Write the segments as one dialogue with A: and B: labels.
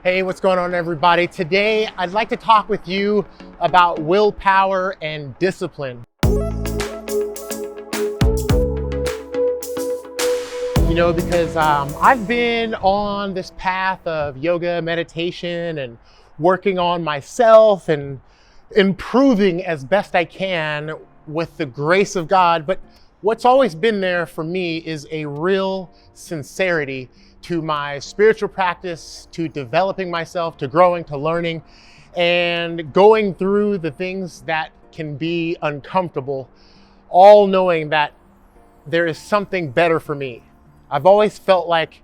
A: Hey, what's going on, everybody? Today, I'd like to talk with you about willpower and discipline. Because I've been on this path of yoga, meditation, and working on myself and improving as best I can with the grace of God. But what's always been there for me is a real sincerity to my spiritual practice, to developing myself, to growing, to learning, and going through the things that can be uncomfortable, all knowing that there is something better for me. I've always felt like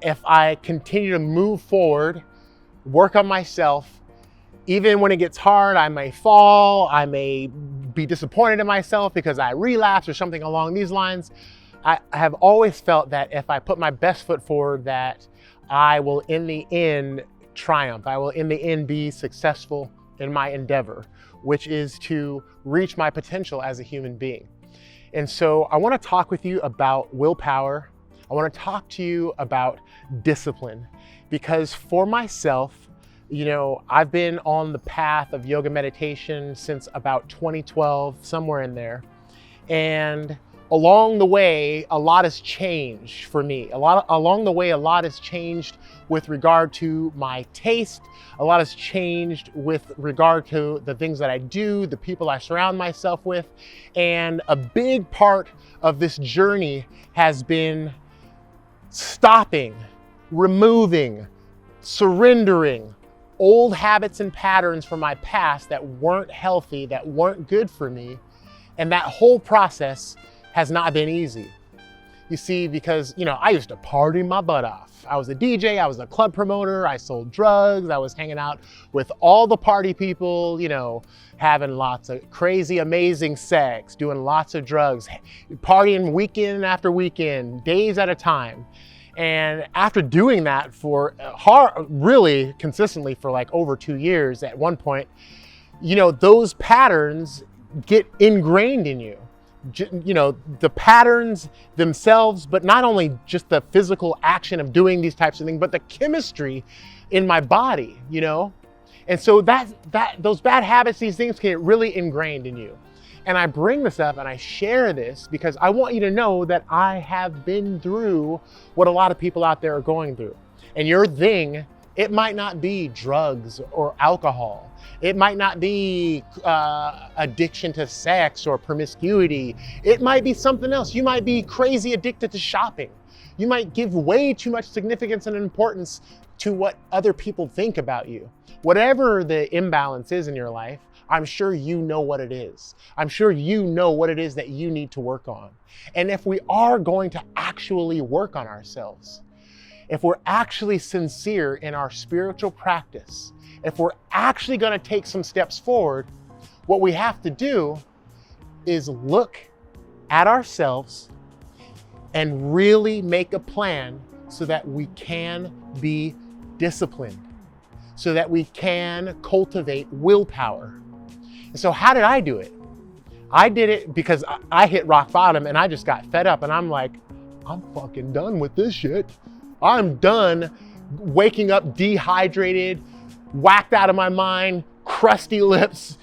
A: if I continue to move forward, work on myself, even when it gets hard, I may fall, I may be disappointed in myself because I relapse or something along these lines. I have always felt that if I put my best foot forward, that I will in the end triumph. I will in the end be successful in my endeavor, which is to reach my potential as a human being. And so I want to talk with you about willpower. I want to talk to you about discipline, because for myself, I've been on the path of yoga meditation since about 2012, somewhere in there. And along the way, a lot has changed for me. Along the way, a lot has changed with regard to my taste. A lot has changed with regard to the things that I do, the people I surround myself with. And a big part of this journey has been stopping, removing, surrendering old habits and patterns from my past that weren't healthy, that weren't good for me. And that whole process has not been easy. You see, because, I used to party my butt off. I was a DJ, I was a club promoter, I sold drugs, I was hanging out with all the party people, having lots of crazy, amazing sex, doing lots of drugs, partying weekend after weekend, days at a time. And after doing that for really consistently for like over 2 years at one point, those patterns get ingrained in you. The patterns themselves, but not only just the physical action of doing these types of things, but the chemistry in my body, And so those bad habits, these things can get really ingrained in you. And I bring this up and I share this because I want you to know that I have been through what a lot of people out there are going through. And your thing, it might not be drugs or alcohol. It might not be addiction to sex or promiscuity. It might be something else. You might be crazy addicted to shopping. You might give way too much significance and importance to what other people think about you. Whatever the imbalance is in your life, I'm sure you know what it is. I'm sure you know what it is that you need to work on. And if we are going to actually work on ourselves, if we're actually sincere in our spiritual practice, if we're actually going to take some steps forward, what we have to do is look at ourselves and really make a plan so that we can be disciplined, so that we can cultivate willpower. And so how did I do it? I did it because I hit rock bottom and I just got fed up and I'm like, I'm fucking done with this shit. I'm done waking up dehydrated, whacked out of my mind, crusty lips,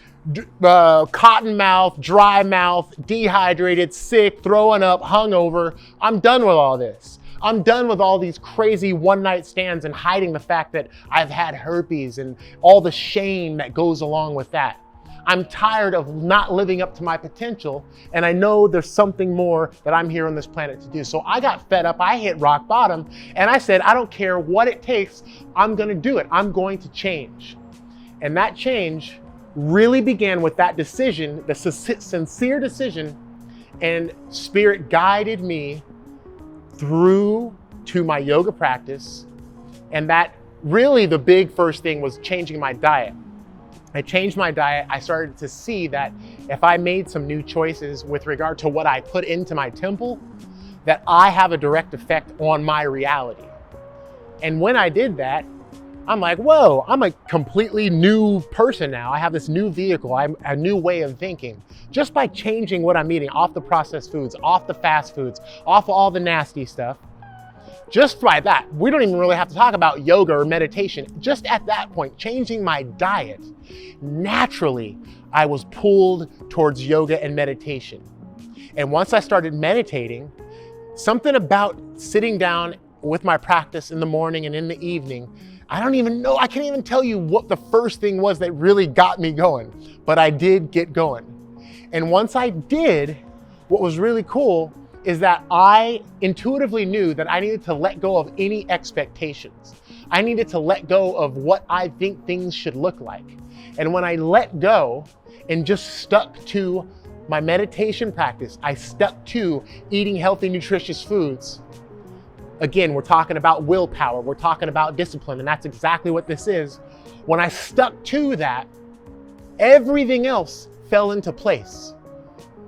A: cotton mouth, dry mouth, dehydrated, sick, throwing up, hungover. I'm done with all this. I'm done with all these crazy one-night stands and hiding the fact that I've had herpes and all the shame that goes along with that. I'm tired of not living up to my potential, and I know there's something more that I'm here on this planet to do. So I got fed up, I hit rock bottom, and I said, I don't care what it takes, I'm gonna do it. I'm going to change. And that change really began with that decision, the sincere decision, and Spirit guided me through to my yoga practice. And that really the big first thing was changing my diet. I changed my diet. I started to see that if I made some new choices with regard to what I put into my temple, that I have a direct effect on my reality. And when I did that, I'm like, whoa, I'm a completely new person now. I have this new vehicle, a new way of thinking. Just by changing what I'm eating, off the processed foods, off the fast foods, off of all the nasty stuff, Just by that, we don't even really have to talk about yoga or meditation. Just at that point, changing my diet, naturally, I was pulled towards yoga and meditation. And once I started meditating, something about sitting down with my practice in the morning and in the evening, I can't even tell you what the first thing was that really got me going, but I did get going. And once I did, what was really cool is that I intuitively knew that I needed to let go of any expectations. I needed to let go of what I think things should look like. And when I let go and just stuck to my meditation practice, I stuck to eating healthy, nutritious foods. Again, we're talking about willpower, we're talking about discipline, and that's exactly what this is. When I stuck to that, everything else fell into place.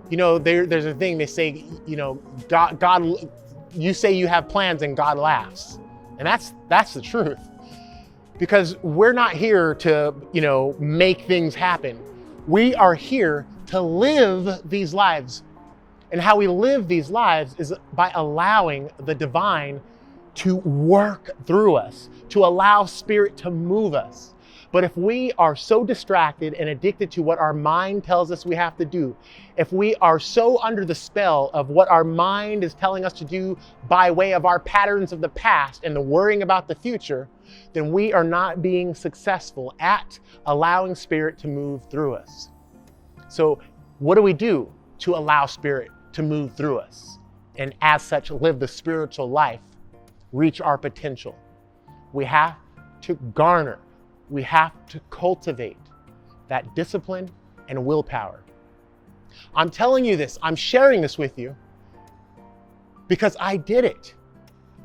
A: You know, there's a thing they say, you know, God, you say you have plans and God laughs. And that's the truth. Because we're not here to, you know, make things happen. We are here to live these lives. And how we live these lives is by allowing the divine to work through us, to allow spirit to move us. But if we are so distracted and addicted to what our mind tells us we have to do, if we are so under the spell of what our mind is telling us to do by way of our patterns of the past and the worrying about the future, then we are not being successful at allowing spirit to move through us. So what do we do to allow spirit to move through us? And as such, live the spiritual life, reach our potential. We have to garner, we have to cultivate that discipline and willpower. I'm telling you this, I'm sharing this with you because I did it.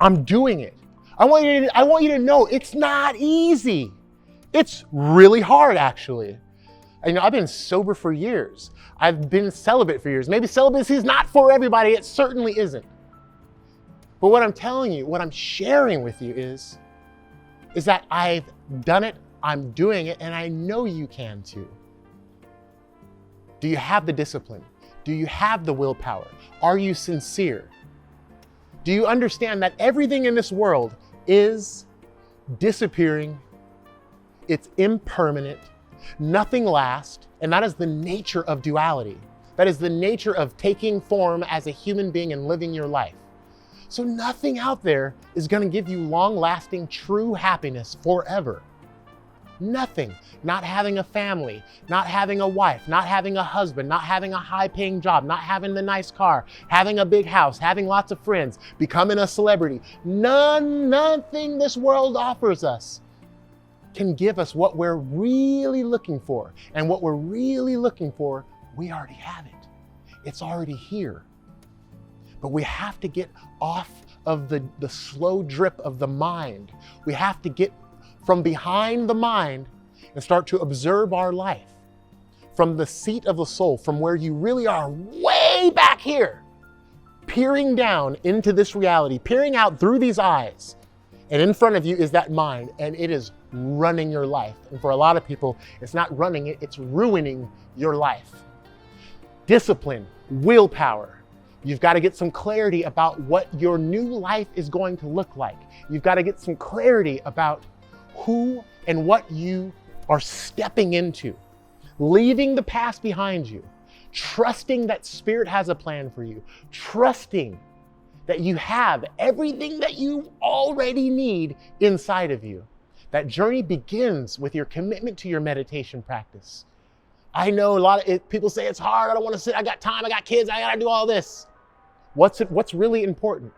A: I'm doing it. I want you to know it's not easy. It's really hard, actually. You know, I've been sober for years. I've been celibate for years. Maybe celibacy is not for everybody. It certainly isn't. But what I'm telling you, what I'm sharing with you is that I've done it, I'm doing it, and I know you can too. Do you have the discipline? Do you have the willpower? Are you sincere? Do you understand that everything in this world is disappearing? It's impermanent. Nothing lasts, and that is the nature of duality. That is the nature of taking form as a human being and living your life. So nothing out there is going to give you long-lasting, true happiness forever. Nothing. Not having a family, not having a wife, not having a husband, not having a high-paying job, not having the nice car, having a big house, having lots of friends, becoming a celebrity. Nothing this world offers us can give us what we're really looking for. And what we're really looking for, we already have it. It's already here. But we have to get off of the slow drip of the mind. We have to get from behind the mind and start to observe our life from the seat of the soul, from where you really are way back here, peering down into this reality, peering out through these eyes. And in front of you is that mind, and it is running your life. And for a lot of people, it's not running it, it's ruining your life. Discipline, willpower. You've got to get some clarity about what your new life is going to look like. You've got to get some clarity about who and what you are stepping into, leaving the past behind you, trusting that spirit has a plan for you, trusting that you have everything that you already need inside of you. That journey begins with your commitment to your meditation practice. I know people say it's hard, I don't want to sit, I got time, I got kids, I got to do all this. What's really important?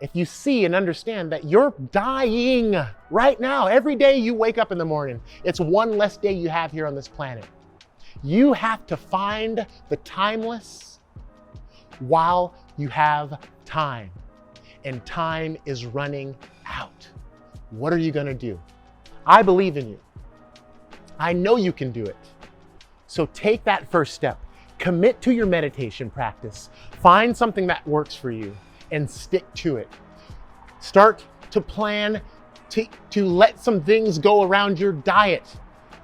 A: If you see and understand that you're dying right now, every day you wake up in the morning, it's one less day you have here on this planet. You have to find the timeless while you have time, and time is running out. What are you going to do? I believe in you. I know you can do it. So take that first step. Commit to your meditation practice. Find something that works for you and stick to it. Start to plan to let some things go around your diet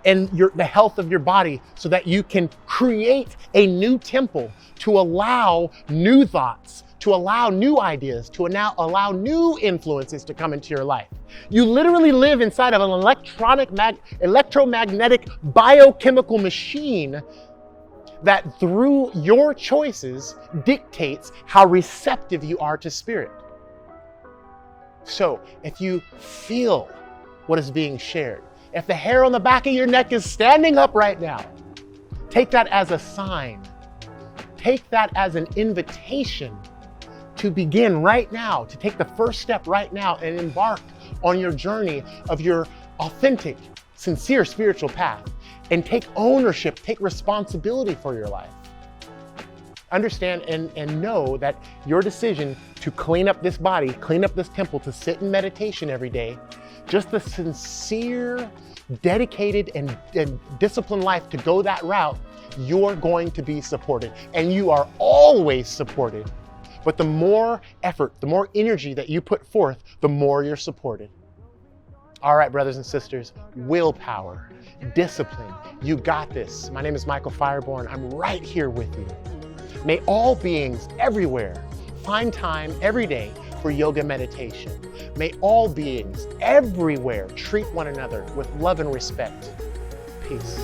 A: and the health of your body so that you can create a new temple to allow new thoughts, to allow new ideas, to now allow new influences to come into your life. You literally live inside of an electromagnetic biochemical machine that through your choices dictates how receptive you are to spirit. So if you feel what is being shared, if the hair on the back of your neck is standing up right now, take that as a sign. Take that as an invitation to begin right now, to take the first step right now and embark on your journey of your authentic, sincere spiritual path and take ownership, take responsibility for your life. Understand and know that your decision to clean up this body, clean up this temple, to sit in meditation every day, just the sincere, dedicated, and disciplined life to go that route, you're going to be supported. And you are always supported. But the more effort, the more energy that you put forth, the more you're supported. All right, brothers and sisters, willpower, discipline, you got this. My name is Michael Fireborn. I'm right here with you. May all beings everywhere find time every day for yoga meditation. May all beings everywhere treat one another with love and respect. Peace.